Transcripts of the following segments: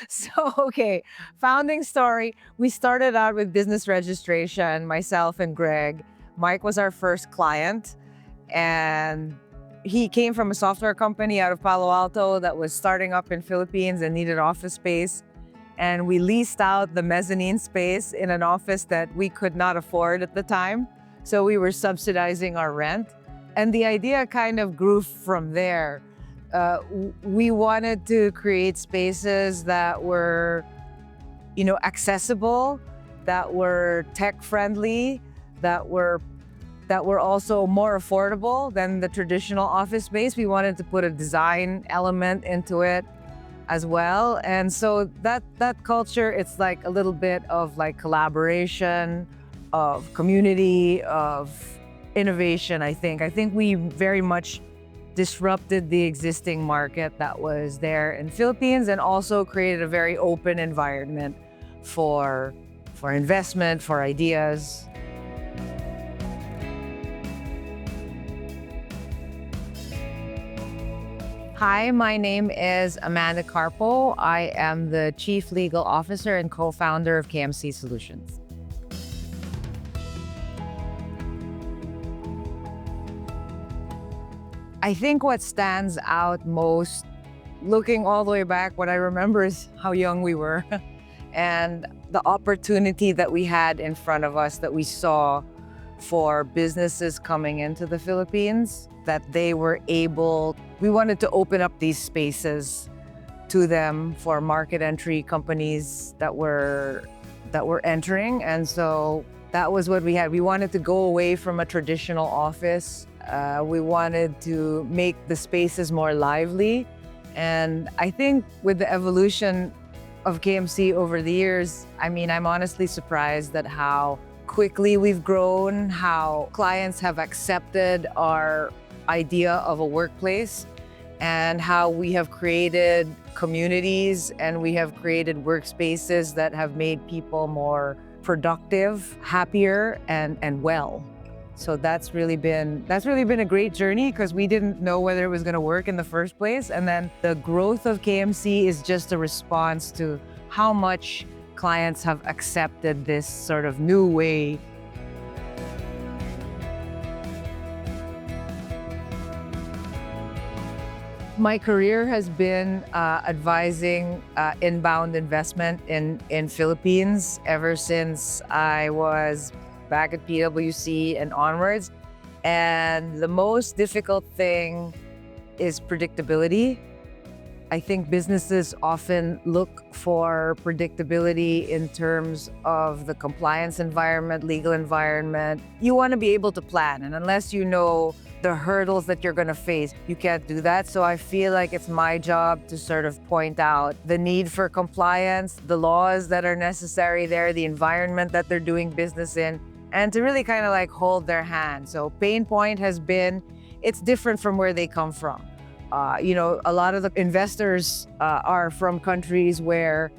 So, okay, founding story. We started out with business registration, myself and Greg. Mike was our first client, and he came from a software company out of Palo Alto that was starting up in Philippines and needed office space. And we leased out the mezzanine space in an office that we could not afford at the time. So we were subsidizing our rent. And the idea kind of grew from there. We wanted to create spaces that were, accessible, that were tech friendly, that were also more affordable than the traditional office space. We wanted to put a design element into it as well. And so that culture, it's like a little bit of like collaboration, of community, of innovation, I think. I think we very much disrupted the existing market that was there in Philippines and also created a very open environment for investment, for ideas. Hi, my name is Amanda Carpo. I am the Chief Legal Officer and co-founder of KMC Solutions. I think what stands out most, looking all the way back, what I remember is how young we were and the opportunity that we had in front of us that we saw for businesses coming into the Philippines, that they were able, we wanted to open up these spaces to them for market entry companies that were entering. And so that was what we had. We wanted to go away from a traditional office. We wanted to make the spaces more lively. And I think with the evolution of KMC over the years, I'm honestly surprised at how quickly we've grown, how clients have accepted our idea of a workplace, and how we have created communities and we have created workspaces that have made people more productive, happier, and well. So that's really been a great journey because we didn't know whether it was going to work in the first place. And then the growth of KMC is just a response to how much clients have accepted this sort of new way. My career has been advising inbound investment in Philippines ever since I was back at PwC and onwards. And the most difficult thing is predictability. I think businesses often look for predictability in terms of the compliance environment, legal environment. You want to be able to plan, and unless you know the hurdles that you're going to face, you can't do that. So I feel like it's my job to sort of point out the need for compliance, the laws that are necessary there, the environment that they're doing business in, and to really kind of like hold their hand. So pain point has been, it's different from where they come from. A lot of the investors are from countries where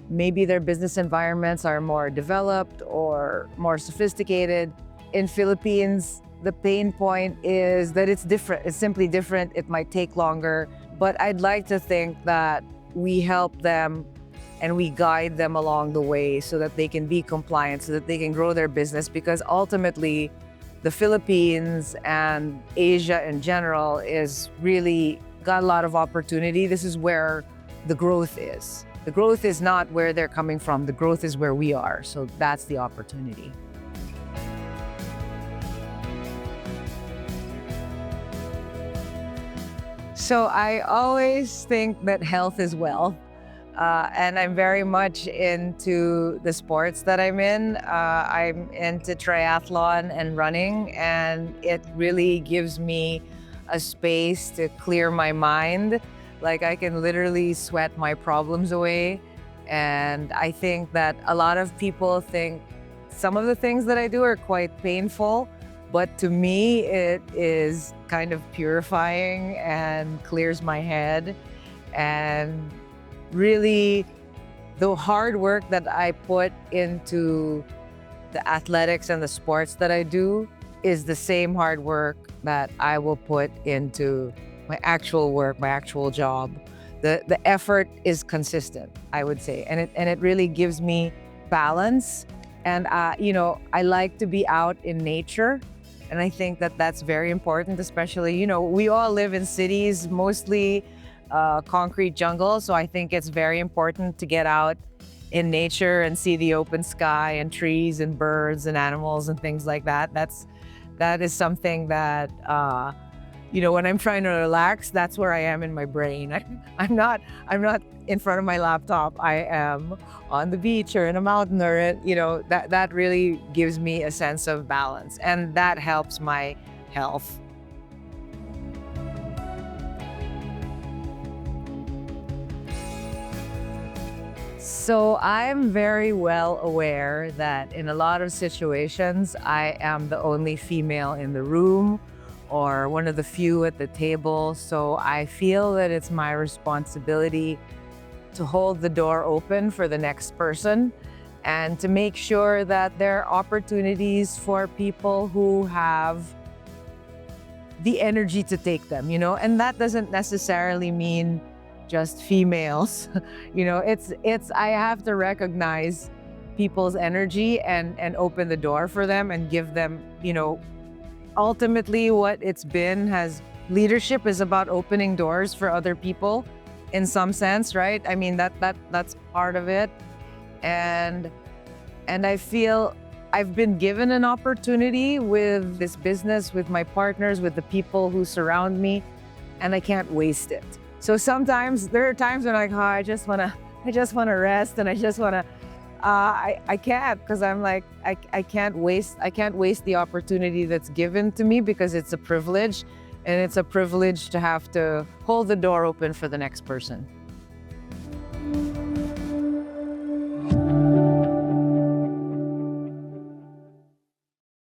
maybe their business environments are more developed or more sophisticated. In Philippines, the pain point is that it's different. It's simply different. It might take longer, but I'd like to think that we help them and we guide them along the way so that they can be compliant, so that they can grow their business, because ultimately the Philippines and Asia in general is really got a lot of opportunity. This is where the growth is. The growth is not where they're coming from. The growth is where we are. So that's the opportunity. So I always think that health is wealth. And I'm very much into the sports that I'm in. I'm into triathlon and running, and it really gives me a space to clear my mind. Like, I can literally sweat my problems away. And I think that a lot of people think some of the things that I do are quite painful, but to me, it is kind of purifying and clears my head. And really, the hard work that I put into the athletics and the sports that I do is the same hard work that I will put into my actual work, my actual job. the effort is consistent, I would say, and it really gives me balance. And I like to be out in nature, and I think that that's very important, especially we all live in cities, mostly concrete jungle. So I think it's very important to get out in nature and see the open sky and trees and birds and animals and things like that. That is something that when I'm trying to relax, that's where I am in my brain. I'm not in front of my laptop. I am on the beach or in a mountain, or that really gives me a sense of balance, and that helps my health. So I'm very well aware that in a lot of situations, I am the only female in the room or one of the few at the table. So I feel that it's my responsibility to hold the door open for the next person and to make sure that there are opportunities for people who have the energy to take them, and that doesn't necessarily mean just females. It's I have to recognize people's energy and open the door for them and give them, ultimately what it's been has leadership is about opening doors for other people in some sense, right? I mean that's part of it. And I feel I've been given an opportunity with this business, with my partners, with the people who surround me, and I can't waste it. So sometimes there are times when I'm like, I just wanna rest, and I just wanna, I can't, because I'm like, I can't waste the opportunity that's given to me, because it's a privilege, and it's a privilege to have to hold the door open for the next person.